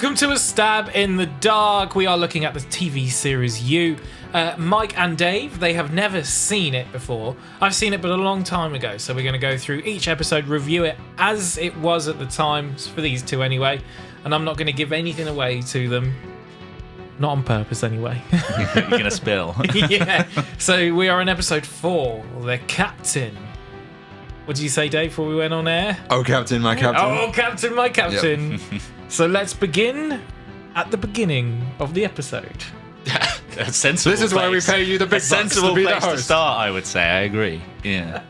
Welcome to A Stab in the Dark. We are looking at the TV series You. Mike and Dave, they have never seen it before. I've seen it, but a long time ago. So we're going to go through each episode, review it as it was at the time, for these two anyway. And I'm not going to give anything away to them. Not on purpose, anyway. You're going to spill. Yeah. So we are in episode 4, The Captain. What did you say, Dave, before we went on air? Oh, Captain, my Captain. Oh, Captain, my Captain. So let's begin at the beginning of the episode. A sensible This is why we pay you the big bucks sensible to be the place to host. start, I would say. I agree. Yeah.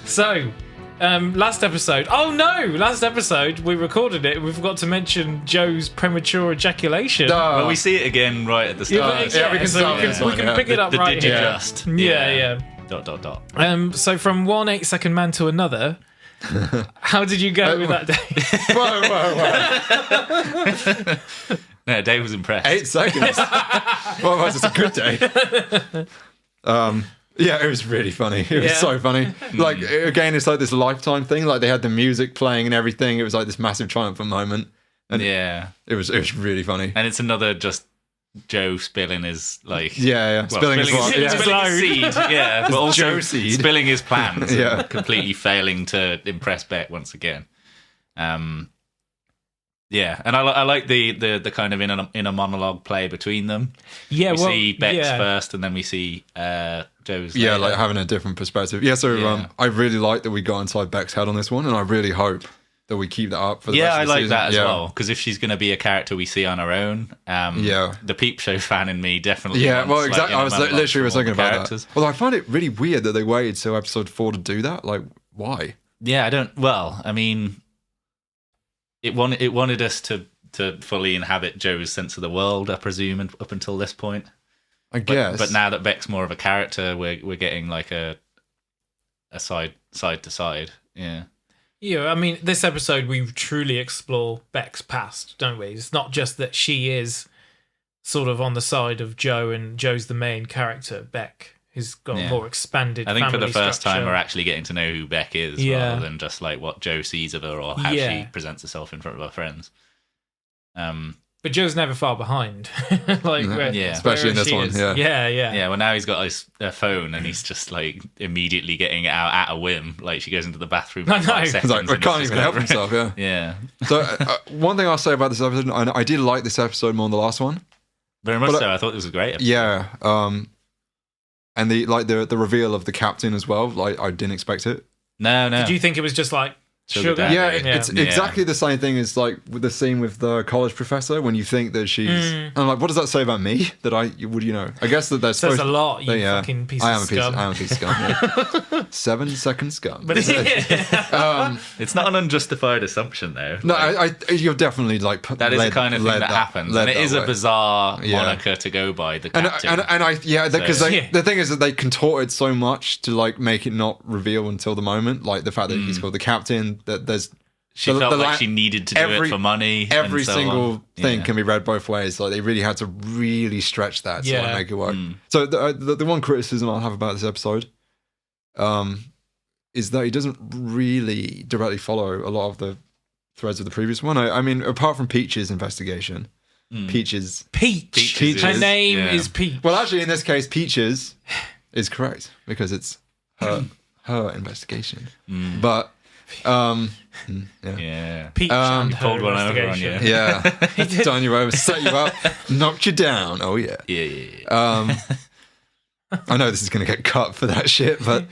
So, last episode. Oh no! Last episode we recorded it. We forgot to mention Joe's premature ejaculation. Well, we see it again right at the start. yeah, we can so start we this can, one, we can yeah. pick it up The right did you here. just? Yeah. Dot. So from 1 8-second man to another. How did you go with that, Dave? Whoa. No, Dave was impressed. 8 seconds. Well, was it a good day? Yeah, it was really funny. It was so funny. Like, again, it's like this Lifetime thing. Like, they had the music playing and everything. It was like this massive triumphant moment. And Yeah. it was really funny. And it's another just Joe spilling his, like... Yeah. Well, Spilling his what? his- Yeah. spilling his seed, yeah. But also Joe seed. spilling his plans Yeah. and completely failing to impress Beck once again. Yeah, and I like the kind of inner monologue play between them. Yeah, We see Beck's first, and then we see Joe's. Yeah, later. like having a different perspective. Yeah, so Yeah. I really like that we got inside Beck's head on this one, and I really hope that we keep that up for the Yeah, rest I of the like season. that as Yeah. well, because if she's going to be a character we see on her own, the Peep Show fan in me definitely. Yeah, well, wants, exactly. Like, I was inner monologues literally from all thinking the about characters. that. Well, I find it really weird that they waited till episode 4 to do that. Like, why? Yeah, I don't. Well, I mean, it wanted us to fully inhabit Joe's sense of the world, I presume, and up until this point. I guess. But now that Beck's more of a character, we're getting like a side to side. Yeah. Yeah, I mean, this episode we truly explore Beck's past, don't we? It's not just that she is sort of on the side of Joe and Joe's the main character. Beck has got a more expanded I think for the family first time structure. we're actually getting to know who Beck is rather than just like what Joe sees of her or how she presents herself in front of her friends. But Joe's never far behind. Especially in this one, yeah. Yeah, well now he's got his phone and he's just like immediately getting it out at a whim. Like she goes into the bathroom for I know. 5 He's seconds. It's like, I and can't it's even just help like- himself, yeah. Yeah. So, one thing I'll say about this episode, I did like this episode more than the last one. Very much But, so. I thought this was a great episode. Yeah. And the reveal of the captain as well, like, I didn't expect it. No. Did you think it was just like Sugar sugar? daddy. Yeah, it's exactly the same thing as like with the scene with the college professor when you think that she's. And I'm like, what does that say about me? That I would, I guess that there's Says a lot, you yeah, fucking piece I of am a piece. scum. I am a piece of scum. Yeah. 7-second scum. But It's not an unjustified assumption though. No, Like, you're definitely like that is the kind of thing that happens, and it is a bizarre moniker to go by. The captain. Because So- the thing is that they contorted so much to like make it not reveal until the moment, like the fact that he's called the captain. That there's she felt like she needed to do it for money. Every and so single on. thing Yeah. can be read both ways. Like they really had to really stretch that to like, Yeah. make it work. So the one criticism I'll have about this episode, is that he doesn't really directly follow a lot of the threads of the previous one. I mean, apart from Peach's investigation, Peach's. Peach. Her name is Peach. Well, actually, in this case, Peaches is correct because it's her investigation. But Yeah. Peach you and her pulled one over on investigation. you. yeah, done you over, set you up, knocked you down. Oh yeah. Yeah. I know this is going to get cut for that shit, but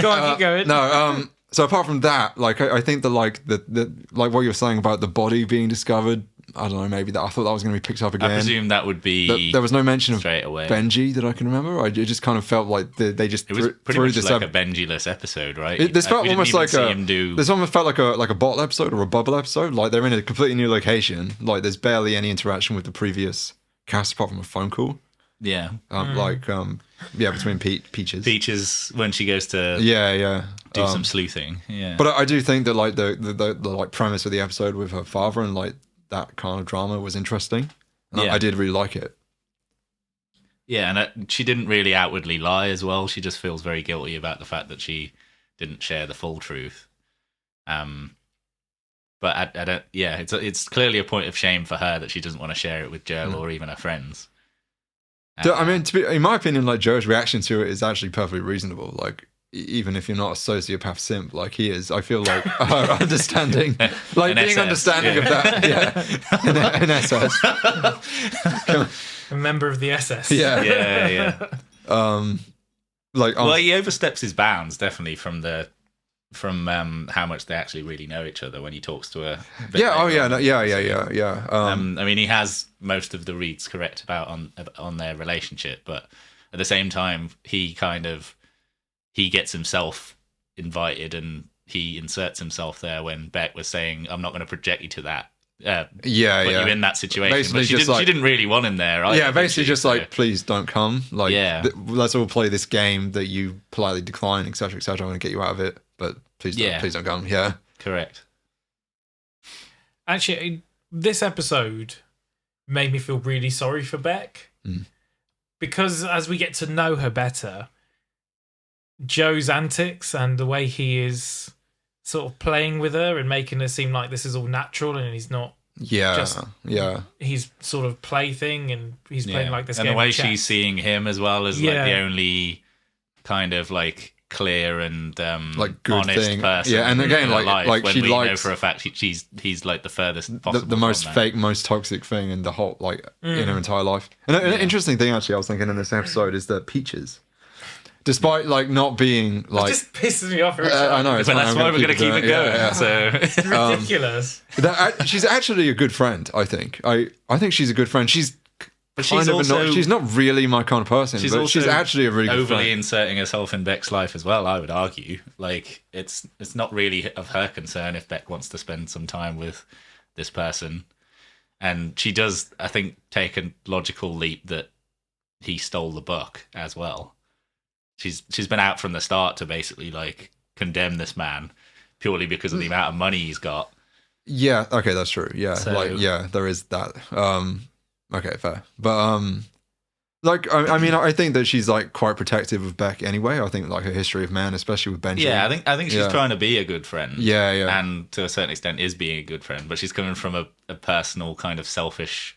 Go on, keep going. no. So apart from that, like I think that like the like what you were saying about the body being discovered, I don't know, maybe that I thought that was going to be picked up again. I presume that would be. There was no mention of straight away. Benji that I can remember. It just kind of felt like they just It was pretty threw much this like up. a Benji-less episode, right? This felt We didn't almost even like see a. him do. This almost felt like a bottle episode or a bubble episode. Like they're in a completely new location. Like there's barely any interaction with the previous cast apart from a phone call. Yeah. Between Peaches. Peaches when she goes to Yeah. do some sleuthing. Yeah. But I do think that like the like premise of the episode with her father and like that kind of drama was interesting. Yeah. I did really like it. Yeah, and she didn't really outwardly lie as well. She just feels very guilty about the fact that she didn't share the full truth. But I don't. Yeah, it's clearly a point of shame for her that she doesn't want to share it with Joe or even her friends. I mean, in my opinion, like Joe's reaction to it is actually perfectly reasonable. Like, even if you're not a sociopath simp like he is, I feel like her understanding, like being SS, understanding of that, in SS, A member of the SS. Yeah. like, Well, he oversteps his bounds definitely from how much they actually really know each other when he talks to her. Yeah. I mean, he has most of the reads correct about on their relationship, but at the same time, he gets himself invited and he inserts himself there when Beck was saying, "I'm not going to project you to that." Put you in that situation. Basically, but she didn't really want him there. Either, yeah, basically just like, please don't come. Like, Yeah. Let's all play this game that you politely decline, etc., etc. I want to get you out of it, but please don't come. Yeah, correct. Actually, this episode made me feel really sorry for Beck because as we get to know her better, Joe's antics and the way he is sort of playing with her and making her seem like this is all natural and he's not. He's sort of plaything and he's playing like this and game the way of chess. she's seeing him as well as like the only kind of like clear and like good honest thing. person. Yeah, and again, in her life, like when she we likes know for a fact he's like the furthest possible the most from fake, most toxic thing in the whole in her entire life. And an interesting thing actually, I was thinking in this episode is that Peaches, despite like not being like, it just pisses me off. I know, But that's why we're going to keep it going. Yeah. So It's ridiculous. She's actually a good friend. I think she's a good friend. She's but kind she's of also she's not really my kind of person, she's but also she's actually a really good overly friend. inserting herself in Beck's life as well. I would argue, like it's not really of her concern if Beck wants to spend some time with this person, and she does, I think, take a logical leap that he stole the book as well. She's been out from the start to basically like condemn this man purely because of the amount of money he's got. Yeah, okay, that's true. Yeah, So- there is that. Okay, fair. But like I mean, I think that she's like quite protective of Beck anyway. I think like her history of man, especially with Benji. Yeah, I think she's trying to be a good friend. Yeah. And to a certain extent is being a good friend, but she's coming from a personal kind of selfish,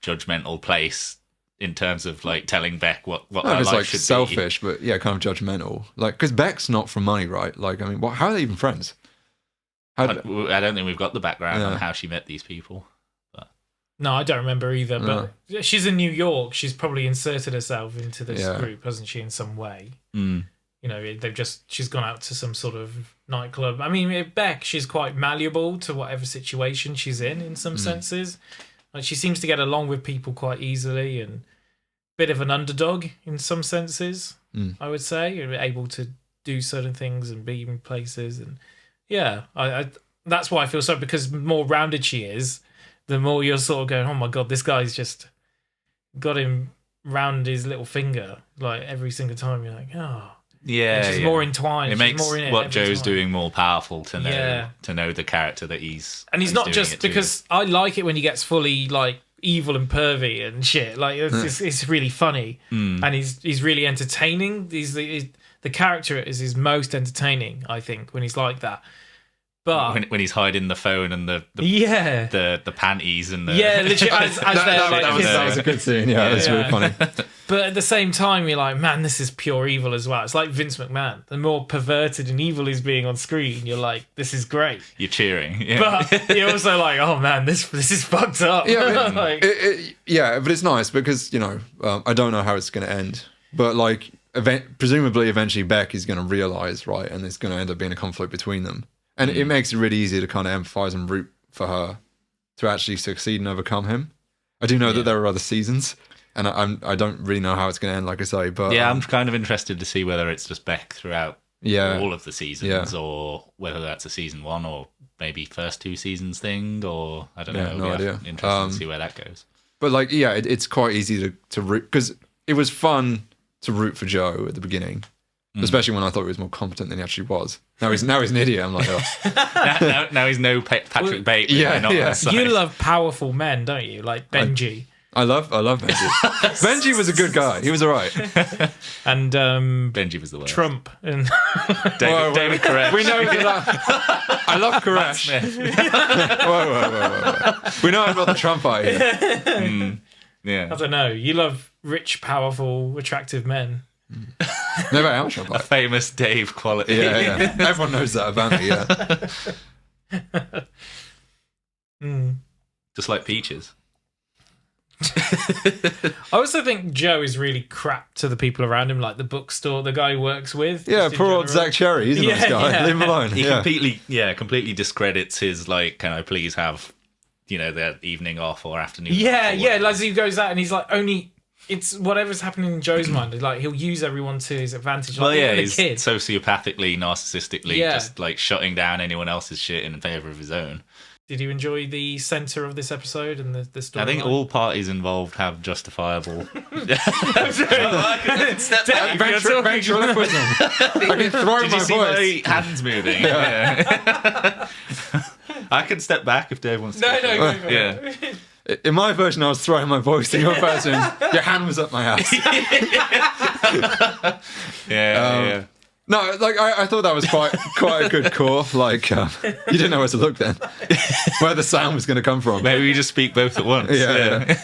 judgmental place in terms of like telling Beck what her It's life like should selfish, but yeah, kind of judgmental. Like, because Beck's not from money, right? Like, I mean, how are they even friends? be. I don't think we've got the background on how she met these people. No, I don't remember either. But she's in New York. She's probably inserted herself into this Yeah. group, hasn't she? In some way, Mm. you know, she's gone out to some sort of nightclub. I mean, Beck, she's quite malleable to whatever situation she's in some senses. Like she seems to get along with people quite easily and bit of an underdog in some senses. I would say, you're able to do certain things and be in places, and yeah, I that's why I feel so, because the more rounded she is, the more you're sort of going, oh my god, this guy's just got him round his little finger like every single time. You're like, oh, Yeah, and she's more entwined. It she's makes more in it what every Joe's time. doing more powerful to know Yeah. the character that he's Not doing just it to. because I like it when he gets fully like evil and pervy and shit. Like it's really funny and he's really entertaining. The character is his most entertaining, I think, when he's like that. But when he's hiding the phone and the panties and the literally as they're like that was a good scene. Yeah, that's really funny. But at the same time, you're like, man, this is pure evil as well. It's like Vince McMahon. The more perverted and evil he's being on screen, you're like, this is great. you're cheering. Yeah. But you're also like, oh man, this is fucked up. Yeah, Like- but it's nice because, you know, I don't know how it's going to end, but like presumably eventually Beck is going to realize, right, and it's going to end up being a conflict between them, and it makes it really easy to kind of empathize and root for her to actually succeed and overcome him. I do know that there are other seasons, and I don't really know how it's going to end, like I say, but Yeah, I'm kind of interested to see whether it's just Beck throughout all of the seasons, or whether that's a season one or maybe first two seasons thing, or I don't know. no idea. Interested to see where that goes. But like, yeah, it's quite easy to root, because it was fun to root for Joe at the beginning, especially when I thought he was more competent than he actually was. Now he's an idiot. I'm like, oh. now he's no Patrick Bateman. Yeah, not on yeah. his side. You love powerful men, don't you? Like Benji. I love Benji. Benji was a good guy. He was all right. And Benji was the worst. Trump and David Koresh. We know that I love Koresh. Whoa. We know about the Trump eye here. I Yeah. don't know. You love rich, powerful, attractive men. Never out Trump A eye. famous Dave quality. Yeah. Everyone knows that about me, yeah. Just like Peaches. I also think Joe is really crap to the people around him, like the bookstore, the guy he works with. Yeah, just in poor old general. Zach Cherry. He's a nice Yeah, guy. yeah. Leave him alone. He Yeah. completely discredits his, like, can I please have, their evening off or afternoon Yeah, off or yeah. whatever. Like he goes out and he's like, only it's whatever's happening in Joe's mind. Like he'll use everyone to his advantage. Like, Well, yeah, even he's a kid. sociopathically, narcissistically, Yeah. just like shutting down anyone else's shit in favor of his own. Did you enjoy the center of this episode and the story? I think all parties involved have justifiable. Ventriloquism. I can throw Did my you see voice. my hands moving? Yeah. I can step back if Dave wants to. No, go for it. Yeah. In my version, I was throwing my voice. In your version, your hand was up my ass. Yeah. No, like I thought that was quite a good core. Like you didn't know where to look then, where the sound was going to come from. Maybe we just speak both at once. Yeah.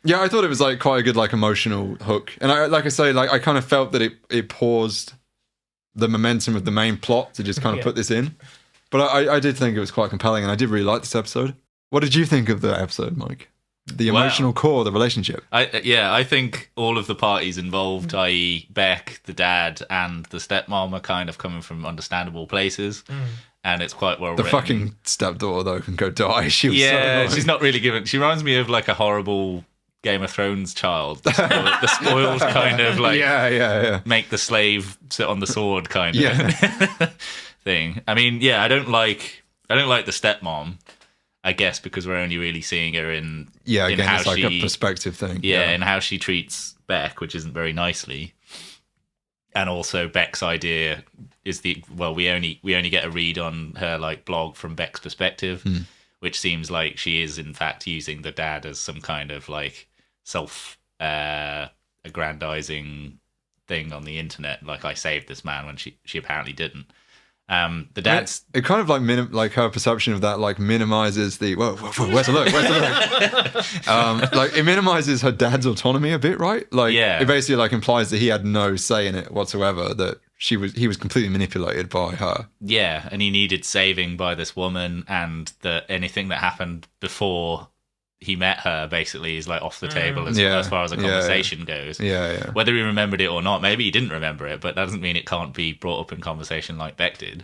Yeah, I thought it was like quite a good like emotional hook, and I kind of felt that it paused the momentum of the main plot to just kind of Yeah. put this in. But I did think it was quite compelling, and I did really like this episode. What did you think of the episode, Mike? The Wow. emotional core of the relationship. I think all of the parties involved, i.e., Beck, the dad, and the stepmom, are kind of coming from understandable places, and it's quite well The written. fucking stepdaughter though can go die. She was so Yeah, annoying. she's not really given. She reminds me of like a horrible Game of Thrones child, the spoiled kind of like yeah. make the slave sit on the sword kind of Yeah. thing. I mean, yeah, I don't like the stepmom. I guess because we're only really seeing her in Again, how it's like she a perspective thing. and how she treats Beck, which isn't very nicely. And also Beck's idea is we only get a read on her like blog from Beck's perspective, which seems like she is in fact using the dad as some kind of like self aggrandizing thing on the internet. Like, I saved this man, when she apparently didn't. The dad's It kind of like her perception of that like minimizes the whoa, where's the look? Like it minimizes her dad's autonomy a bit, right? Like Yeah. it basically like implies that he had no say in it whatsoever, that he was completely manipulated by her. Yeah, and he needed saving by this woman, and that anything that happened before he met her basically is like off the table as far as a conversation goes. Yeah. Whether he remembered it or not, maybe he didn't remember it, but that doesn't mean it can't be brought up in conversation like Beck did.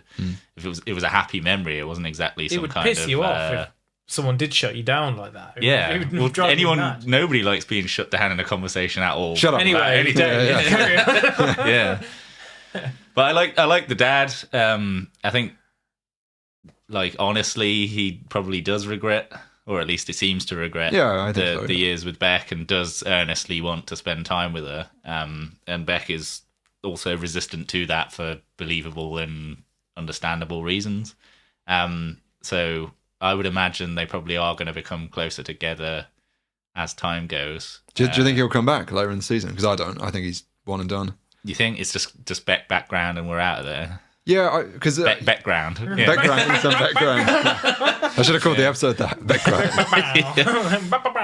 If it was a happy memory, it wasn't exactly It some would kind piss of you off if someone did shut you down like that. It would Well, drive you mad. nobody likes being shut down in a conversation at all. Shut up. Anyway, anything. don't- carry on. Yeah. But I like the dad. I think, like, honestly, he probably does regret, or at least he seems to regret, Yeah, I think so, the yeah. years with Beck, and does earnestly want to spend time with her. And Beck is also resistant to that for believable and understandable reasons. So I would imagine they probably are going to become closer together as time goes. Do you think he'll come back later in the season? Because I don't. I think he's one and done. You think it's just Beck background and we're out of there? Yeah, because Background. Yeah. background, some background. I should have called the episode that background.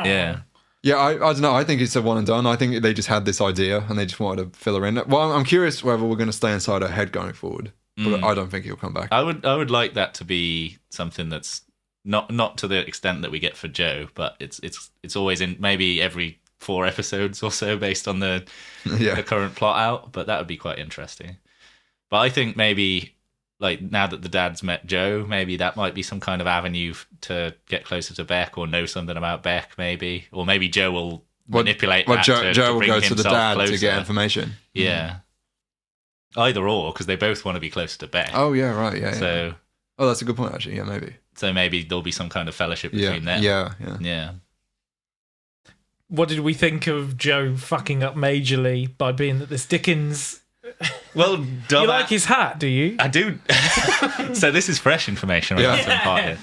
Yeah. Yeah, I don't know. I think it's a one and done. I think they just had this idea and they just wanted to fill her in. Well, I'm curious whether we're going to stay inside her head going forward, but I don't think he'll come back. I would like that to be something that's not to the extent that we get for Joe, but it's always in maybe every 4 episodes or so based on the current plot out, but that would be quite interesting. But I think maybe, like, now that the dad's met Joe, maybe that might be some kind of avenue to get closer to Beck, or know something about Beck, maybe. Or maybe Joe will manipulate that Joe to will bring go to the himself dad to closer. get information. Yeah. Either or, because they both want to be closer to Beck. Oh, yeah, right. Yeah. So Oh, that's a good point, actually. Yeah, maybe. so maybe there'll be some kind of fellowship Yeah. between them. Yeah. Yeah. What did we think of Joe fucking up majorly by being that this Dickens? Well, dumb. You like his hat, do you? I do. So this is fresh information. Yeah. Part here.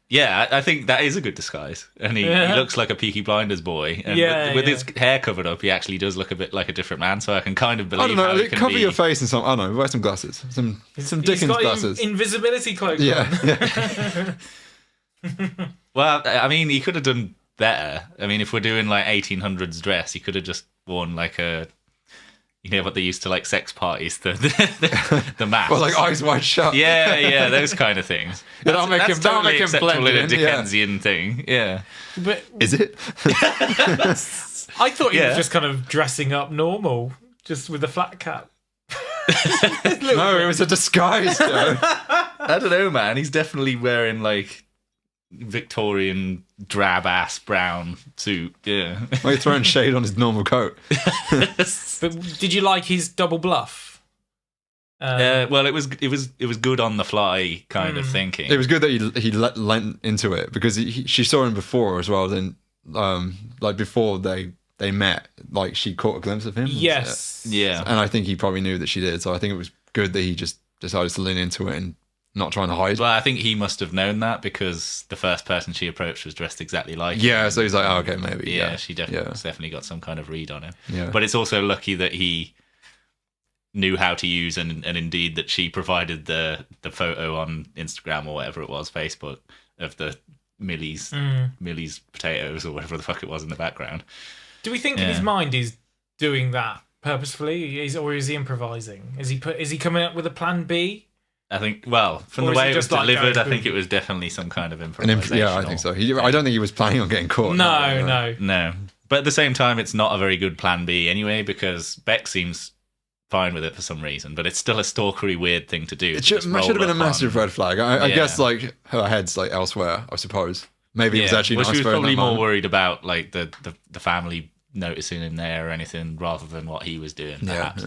Yeah, I think that is a good disguise, and he looks like a Peaky Blinders boy. And with his hair covered up, he actually does look a bit like a different man. So I can kind of believe. I don't know. How it can Cover be... your face and some. I don't know. Wear some glasses. Some Dickens He's got glasses. Invisibility cloak. Yeah. Well, I mean, he could have done better. I mean, if we're doing like 1800s dress, he could have just worn like a. You know what they used to like sex parties, the masks. Well, like eyes wide shut. Yeah, those kind of things. That'll make him acceptable blend in a in, Dickensian thing. Yeah. But Is it? I thought he was just kind of dressing up normal, just with a flat cap. No, it was a disguise, Joe. I don't know, man. He's definitely wearing like Victorian drab ass brown suit. Yeah. Well, he's throwing shade on his normal coat. But did you like his double bluff? Well, it was good on the fly kind of thinking. It was good that he lent into it because she saw him before as well. Then, like before they met, like she caught a glimpse of him. Yes. Yeah. And I think he probably knew that she did. So I think it was good that he just decided to lean into it and not trying to hide. Well, I think he must have known that because the first person she approached was dressed exactly like Yeah, him. so he's like, oh, okay, maybe. Yeah, Yeah, she definitely got some kind of read on him. Yeah. But it's also lucky that he knew how to use and indeed that she provided the photo on Instagram or whatever it was, Facebook, of the Millie's potatoes or whatever the fuck it was in the background. Do we think in his mind he's doing that purposefully, or is he improvising? Is he coming up with a plan B? I think, well, from Or the is way it it was just like delivered, going I think boom? it was definitely some kind of improvisation. Yeah, I think so. I don't think he was planning on getting caught. No. No. But at the same time, it's not a very good plan B anyway, because Beck seems fine with it for some reason, but it's still a stalkery weird thing to do. It should have been a massive red flag. I guess like her head's like elsewhere, I suppose. Maybe it was actually well, nice she was for her in probably that more moment. worried about like the family noticing him there or anything rather than what he was doing, perhaps.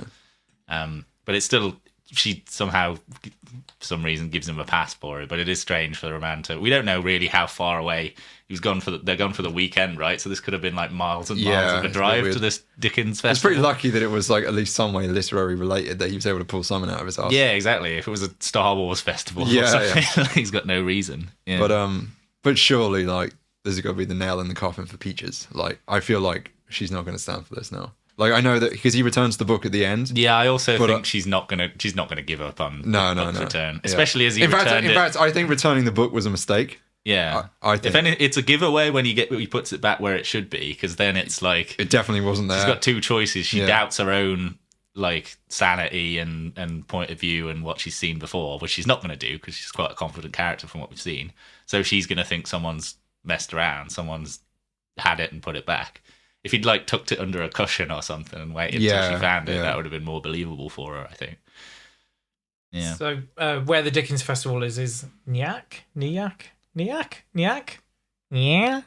But it's still, she somehow, for some reason, gives him a pass for it. But it is strange for the man to. We don't know really how far away he was gone for. They're gone for the weekend, right? So this could have been like miles and miles of a it's drive weird. to this Dickens festival. It's pretty lucky that it was like at least some way literary related that he was able to pull something out of his ass. Yeah, exactly. If it was a Star Wars festival, or Yeah, something, he's got no reason. Yeah. But surely like there's got to be the nail in the coffin for Peaches. Like I feel like she's not going to stand for this now. Like I know that because he returns the book at the end. Yeah, I also think she's not gonna give up on No. return, especially as he in returned it. fact, I think returning the book was a mistake. Yeah, I think if any, it's a giveaway when he puts it back where it should be, because then it's like it definitely wasn't there. she's got two choices. She Yeah. doubts her own like sanity and point of view and what she's seen before, which she's not going to do because she's quite a confident character from what we've seen. So she's going to think someone's messed around, someone's had it and put it back. If he'd like tucked it under a cushion or something and waited until she found it, that would have been more believable for her, I think. Yeah. So where the Dickens Festival is Nyack? Yeah. Yeah. Nyack. Yeah.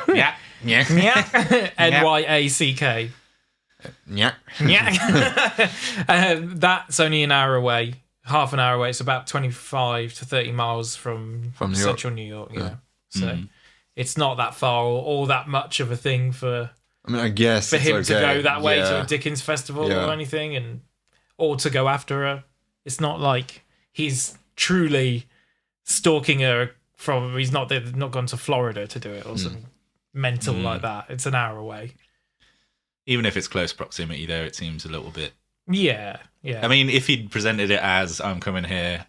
Nyack. Yeah. Nyack. That's only an hour away, half an hour away. It's about 25 to 30 miles from New York. central New York. Yeah. So it's not that far or that much of a thing for I mean, I guess him it's to okay. go that way to Yeah. a Dickens Festival Yeah. or anything, or to go after her. It's not like he's truly stalking her from. He's not gone to Florida to do it or something mental like that. It's an hour away. Even if it's close proximity, though, it seems a little bit. Yeah. I mean, if he'd presented it as I'm coming here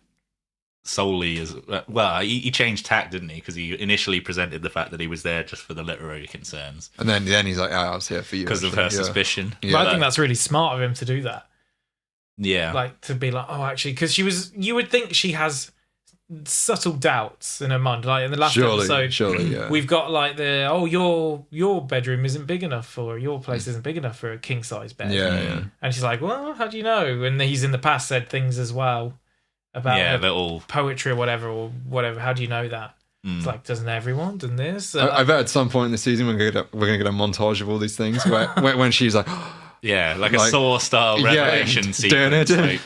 solely as well, he changed tack, didn't he? Because he initially presented the fact that he was there just for the literary concerns And then he's like, I was here for you. because of actually. her suspicion. Yeah. But I think that's really smart of him to do that. Yeah, Like to be like, oh, actually, because you would think she has subtle doubts in her mind. Like in the last episode, Surely, yeah. we've got like your bedroom isn't big enough or your place isn't big enough for a king size bed. Yeah. And she's like, well, how do you know? And he's in the past said things as well about her little. poetry or whatever. How do you know that? It's like, doesn't everyone done this? I bet at some point in the season we're gonna get a montage of all these things where when she's like, Yeah, like a Like- Saw style revelation sequence, like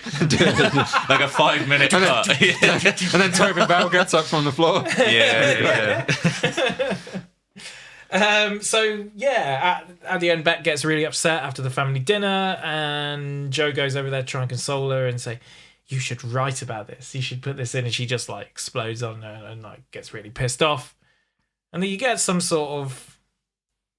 a 5-minute cut. and then Tobin Bell gets up from the floor. yeah. So yeah, at the end, Beck gets really upset after the family dinner, and Joe goes over there to try and console her and say, you should write about this. You should put this in. And she just like explodes on her and like gets really pissed off. And then you get some sort of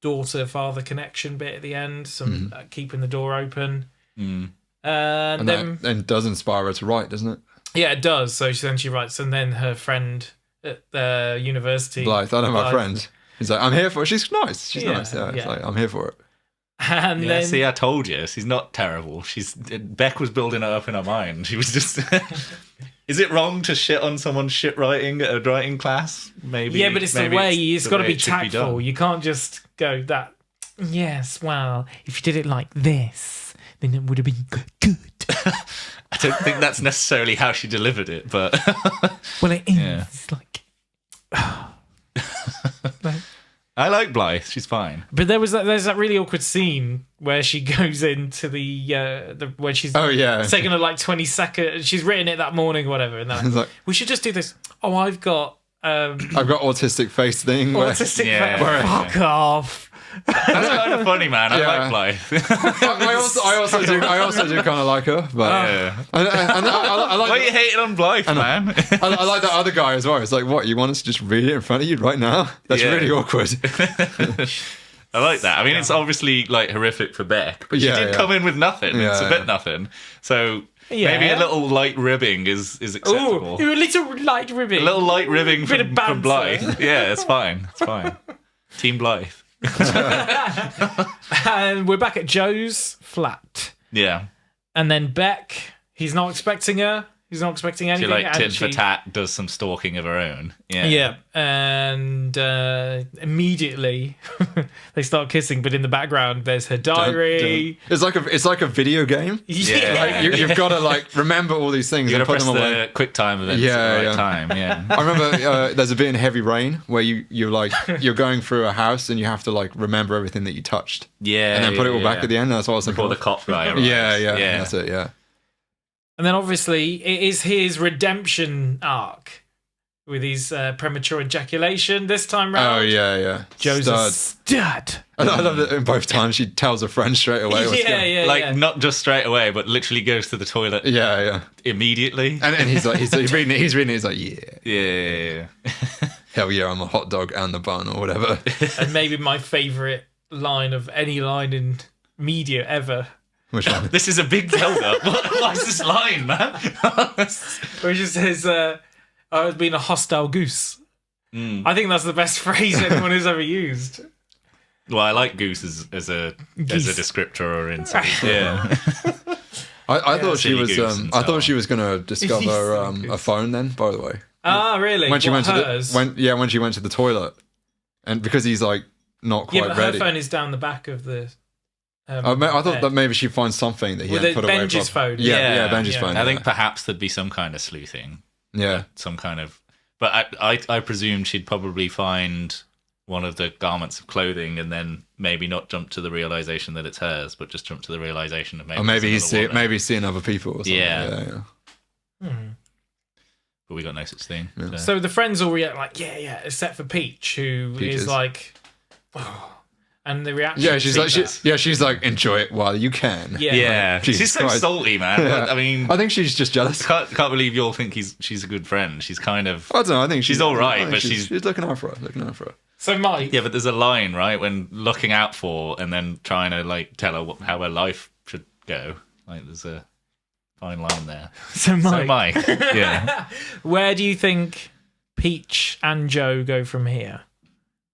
daughter-father connection bit at the end, some keeping the door open. And then that does inspire her to write, doesn't it? yeah, it does. So then she writes, and then her friend at the university, Blythe, I know my Blythe. friend. He's like, I'm here for it. She's nice. She's Yeah, nice. Yeah, it's yeah. like, I'm here for it. and Yeah, then see, I told you, she's not terrible. Beck was building it up in her mind. She was just. Is it wrong to shit on someone's shit writing at a writing class? Maybe. yeah, but it's the maybe way. It's the got to way be it should tactful. done. You can't just go that. Yes, well, if you did it like this, then it would have been good. I don't think that's necessarily how she delivered it, but Well, it is. Yeah. It's like. I like Blythe. She's fine. But there's that really awkward scene where she goes into the where she's Oh, yeah. it's taken her like 20 seconds. She's written it that morning, or whatever, and then It's like, we should just do this. Oh, I've got I've got autistic face thing. Where, autistic. Yeah. Fuck off. That's kind of funny, man. I Yeah. like Blythe. I also do kind of like her, but Yeah. and I Why are you like hating on Blythe, man? I like that other guy as well. It's like, what, you want us to just read it in front of you right now? That's Yeah. really awkward. I like that. I mean, it's obviously like horrific for Beck, but Yeah, she did yeah. come in with nothing. Yeah, It's a bit yeah. nothing. So Yeah. maybe a little light ribbing is acceptable. Oh, a little light ribbing. A little light ribbing Bit of from banter. Blythe. Yeah, it's fine. It's fine. Team Blythe. And we're back at Joe's flat, Yeah. and then Beck. He's not expecting her. He's not expecting She anything. like and tit for she- tat does some stalking of her own. Yeah. Yeah, and immediately they start kissing, but in the background there's her diary. It's like a video game. Yeah. Like, you've got to like remember all these things You and gotta put press them away. the quick time events Yeah, at the right yeah. time. Yeah. I remember there's a bit in Heavy Rain where you're going through a house and you have to like remember everything that you touched Yeah. and then put it all yeah, back yeah. at the end. That's what I was Before thinking. the cop guy arrives. Yeah, that's it. Yeah. And then obviously it is his redemption arc with his premature ejaculation this time round. Oh yeah. Joe's a Stud. stud. I love that in both times she tells her friend straight away. What's going- Yeah, Like yeah. not just straight away, but literally goes to the toilet Yeah. immediately. And he's like, he's reading it. He's reading it. He's like, yeah, Yeah. hell yeah, I'm a hot dog and the bun or whatever. And maybe my favourite line of any line in media ever, Which one? This is a big build-up. What's this line, man? where she says, I was being a hostile goose. Mm. I think that's the best phrase anyone has ever used. Well, I like goose as a Geese. descriptor or insult. Yeah. I thought she silly was. goose and I so thought on. she was going to discover Silly a goose. phone. Then, by the way, Ah, really? when she What, went to hers? the when she went to the toilet, and because he's like not quite yeah, but ready. her phone is down the back of the. I thought bed. that maybe she'd find something that he Well, hadn't the put away. Benji's properly. phone. Yeah, Benji's Yeah. phone. I think perhaps there'd be some kind of sleuthing. Yeah. Some kind of. But I presume she'd probably find one of the garments of clothing and then maybe not jump to the realization that it's hers, but just jump to the realization that maybe. Or maybe there's another woman. maybe he's seeing other people. Or something. Yeah. Hmm. But we got no such thing. Yeah. So the friends all react like, yeah, except for Peach, who Peach is is- like, and the reaction. Yeah, she's like, feedback. she's like, enjoy it while you can. Yeah. Yeah, Jesus she's so Christ. salty, man. Yeah. I mean, I think she's just jealous. can't believe you all think she's a good friend. She's kind of I don't know. I think She's all right, I think but she's looking out for her. Looking out for her. So Mike, yeah. But there's a line right when looking out for and then trying to like tell her how her life should go. Like there's a fine line there. so So Mike, Mike, yeah. where do you think Peach and Joe go from here?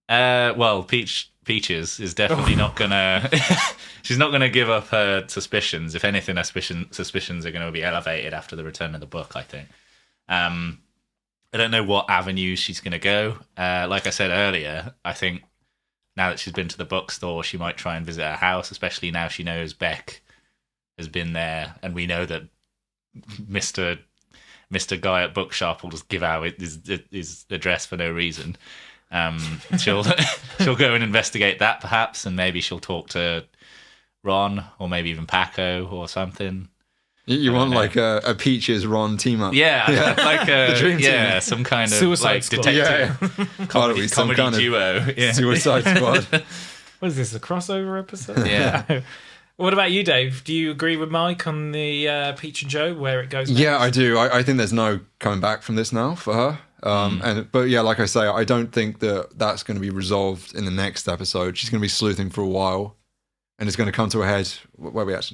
Well, Peaches is definitely not gonna. She's not gonna give up her suspicions. If anything, her suspicions are going to be elevated after the return of the book. I think. I don't know what avenues she's going to go. Like I said earlier, I think now that she's been to the bookstore, she might try and visit her house, especially now she knows Beck has been there, and we know that Mr. Guy at Bookshop will just give out his address for no reason. She'll go and investigate that perhaps, and maybe she'll talk to Ron or maybe even Paco or something. You want know. like a Peaches Ron team up? Yeah, like The dream team. some kind of Suicide like Squad. detective Yeah. Probably some comedy kind of duo. Yeah. Suicide Squad. What is this, a crossover episode? Yeah. What about you, Dave? Do you agree with Mike on the Peach and Joe, where it goes next? Yeah, I do. I think there's no coming back from this now for her. But yeah, like I say, I don't think that that's going to be resolved in the next episode. She's going to be sleuthing for a while, and it's going to come to a head. Where we at?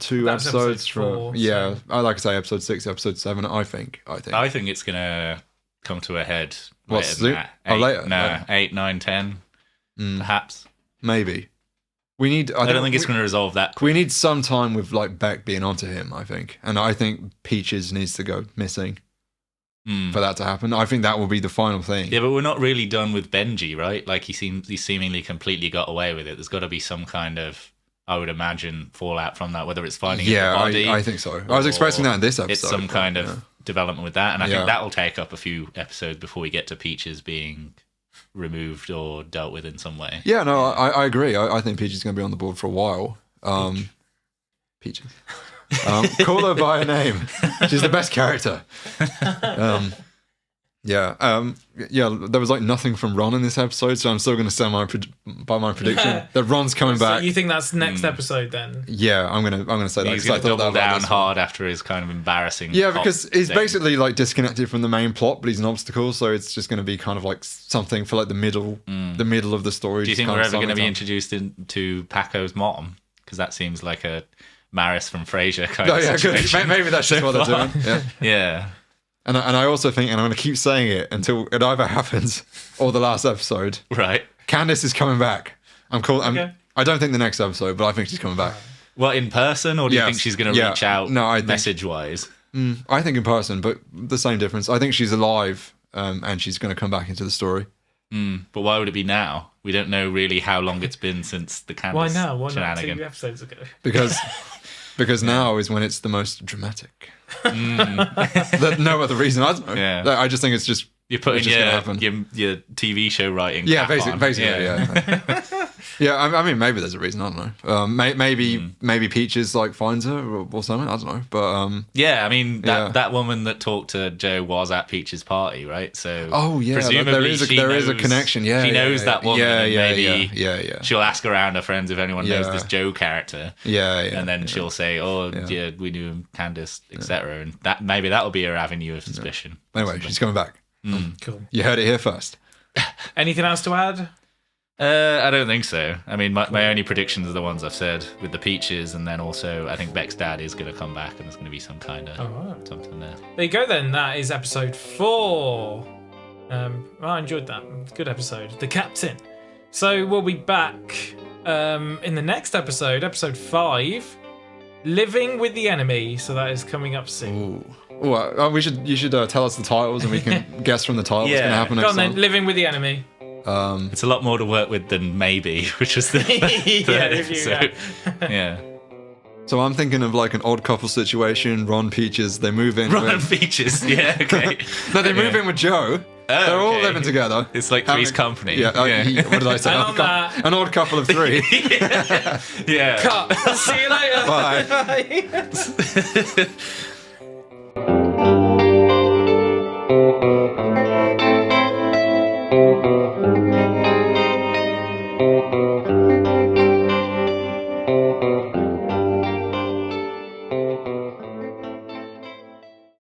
Two That's episodes episode four, yeah, so- I like to say episode 6, episode 7. I think. I think it's gonna come to a head. What, later soon? than that. Oh, later? No, Later. 8, 9, 10, perhaps. Maybe we need. I don't think it's going to resolve that quick. We need some time with like Beck being onto him. I think, and I think Peaches needs to go missing for that to happen. I think that will be the final thing. Yeah, but we're not really done with Benji, right? Like he seemingly completely got away with it. There's got to be some kind of, I would imagine, fallout from that. Whether it's finding his body, I think so. I was expecting that in this episode. it's some but, kind yeah. of development with that, and I Yeah. think that will take up a few episodes before we get to Peaches being removed or dealt with in some way. Yeah, no, I agree. I think Peaches is going to be on the board for a while. Peaches. Call her by her name. She's the best character. Yeah, there was like nothing from Ron in this episode, so I'm still going to stand by my prediction that Ron's coming So back. you think that's next episode then? Yeah, I'm gonna say that. He's 'cause I going to thought that double about down this one. hard after his kind of embarrassing. Yeah, pop because he's thing. basically like disconnected from the main plot, but he's an obstacle, so it's just going to be kind of like something for like the middle of the story. Do you just think kind we're of ever going to be something introduced into Paco's mom? Because that seems like a Maris from Frasier kind Oh of yeah, good. situation. Maybe that's just what they're doing. Yeah. Yeah. And I also think, and I'm going to keep saying it until it either happens or the last episode, Right. Candace is coming back. Okay. I don't think the next episode, but I think she's coming back. Well, in person, or do you Yes. think she's going to Yeah. reach out No, I think- message-wise? I think in person, but the same difference. I think she's alive, and she's going to come back into the story. But why would it be now? We don't know really how long it's been since the Candace Why now? Why not shenanigan. 2 episodes ago? Because now is when it's the most dramatic. No other reason. I don't know. Yeah. I just think it's just You're putting it's just gonna happen. your TV show writing. Yeah, cap on. basically, yeah. Yeah, I mean, maybe there's a reason. I don't know. Maybe Peaches like finds her or something. I don't know. But Yeah, I mean Yeah. that woman that talked to Joe was at Peach's party, right? So oh yeah, presumably there is a knows- connection. Yeah, she knows that woman. Yeah, and yeah, maybe yeah. she'll ask around her friends if anyone knows Yeah. this Joe character, Yeah, and then she'll say, "Oh, yeah, we knew him, Candace, etc." And that maybe that will be her avenue of suspicion. Anyway, she's coming back. Cool. You heard it here first. Anything else to add? I don't think so. I mean, my only predictions are the ones I've said with the Peaches, and then also I think Beck's dad is going to come back, and there's going to be some kind of Alright. something there. There you go then. That is episode 4. I enjoyed that. Good episode. The Captain. So we'll be back in the next episode, episode 5, Living with the Enemy. So that is coming up soon. Ooh. You should tell us the titles, and we can guess from the title what's going to Yeah. happen Go next on then, time. Living with the Enemy. It's a lot more to work with than maybe, which was the Yeah, third if you- episode. Yeah. So I'm thinking of like an odd couple situation. Ron, Peaches, they move in. Ron and with, Peaches. Yeah. Okay. no, they move Yeah. in with Joe. They're all okay. living together. It's like Three's Company. Yeah. What did I say? And on that- An odd couple of 3. Yeah. Cut. See you later. Bye. Bye.